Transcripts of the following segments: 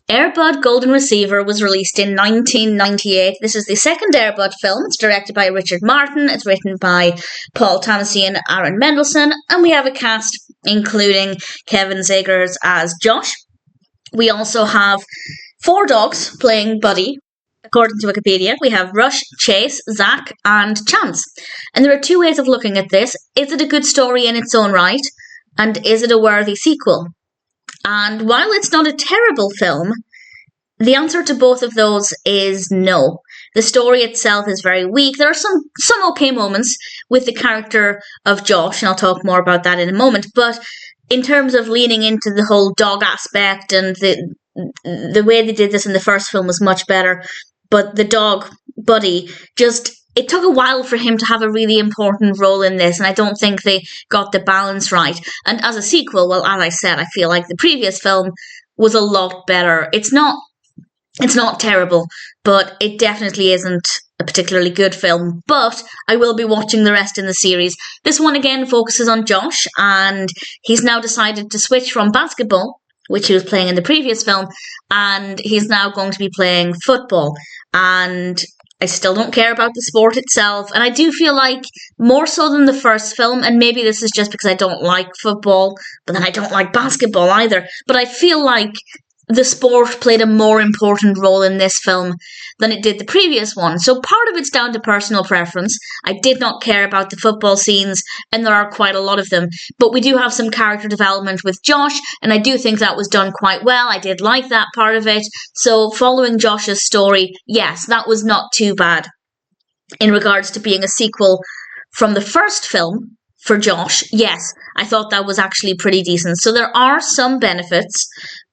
Air Bud Golden Receiver was released in 1998. This is the second Air Bud film. It's directed by Richard Martin. It's written by Paul Tamasy and Aaron Mendelsohn. And we have a cast including Kevin Zegers as Josh. We also have 4 dogs playing Buddy. According to Wikipedia, we have Rush, Chase, Zach, and Chance. And there are 2 ways of looking at this. Is it a good story in its own right? And is it a worthy sequel? And while it's not a terrible film, the answer to both of those is no. The story itself is very weak. There are some okay moments with the character of Josh, and I'll talk more about that in a moment. But in terms of leaning into the whole dog aspect, and the way they did this in the first film was much better. But the dog, Buddy, it took a while for him to have a really important role in this, and I don't think they got the balance right. And as a sequel, well, as I said, I feel like the previous film was a lot better. It's not terrible, but it definitely isn't a particularly good film. But I will be watching the rest in the series. This one again focuses on Josh, and he's now decided to switch from basketball, which he was playing in the previous film, and he's now going to be playing football. And I still don't care about the sport itself, and I do feel like more so than the first film, and maybe this is just because I don't like football, but then I don't like basketball either, but I feel like the sport played a more important role in this film than it did the previous one. So part of it's down to personal preference. I did not care about the football scenes, and there are quite a lot of them. But we do have some character development with Josh, and I do think that was done quite well. I did like that part of it. So following Josh's story, yes, that was not too bad. In regards to being a sequel from the first film for Josh, yes, I thought that was actually pretty decent. So there are some benefits,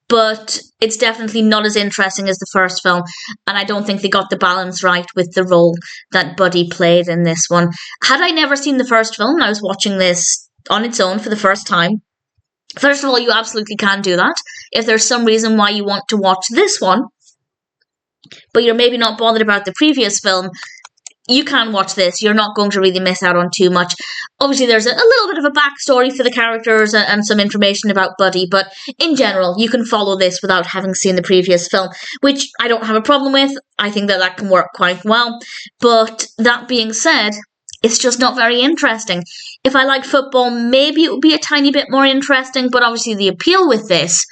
but it's definitely not as interesting as the first film, and I don't think they got the balance right with the role that Buddy played in this one. Had I never seen the first film and I was watching this on its own for the first time, first of all, you absolutely can do that. If there's some reason why you want to watch this one, but you're maybe not bothered about the previous film, you can watch this. You're not going to really miss out on too much. Obviously, there's a little bit of a backstory for the characters and some information about Buddy, but in general, you can follow this without having seen the previous film, which I don't have a problem with. I think that can work quite well. But that being said, it's just not very interesting. If I liked football, maybe it would be a tiny bit more interesting, but obviously the appeal with this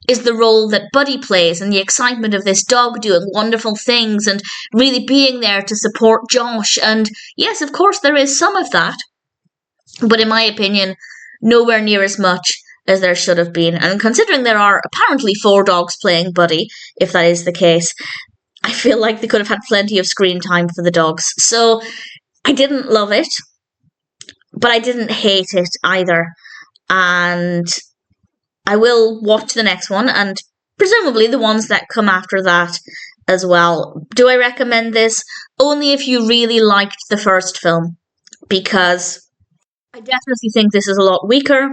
is the role that Buddy plays and the excitement of this dog doing wonderful things and really being there to support Josh. And yes, of course, there is some of that, but in my opinion, nowhere near as much as there should have been. And considering there are apparently 4 dogs playing Buddy, if that is the case, I feel like they could have had plenty of screen time for the dogs. So I didn't love it, but I didn't hate it either. And I will watch the next one, and presumably the ones that come after that as well. Do I recommend this? Only if you really liked the first film, because I definitely think this is a lot weaker.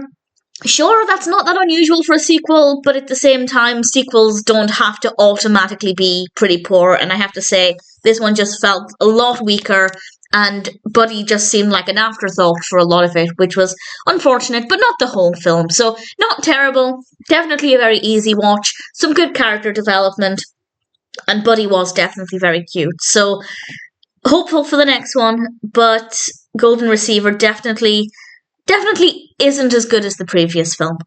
Sure, that's not that unusual for a sequel, but at the same time, sequels don't have to automatically be pretty poor, and I have to say, this one just felt a lot weaker, and Buddy just seemed like an afterthought for a lot of it, which was unfortunate, but not the whole film. So, not terrible, definitely a very easy watch, some good character development, and Buddy was definitely very cute. So, hopeful for the next one, but Golden Receiver definitely isn't as good as the previous film.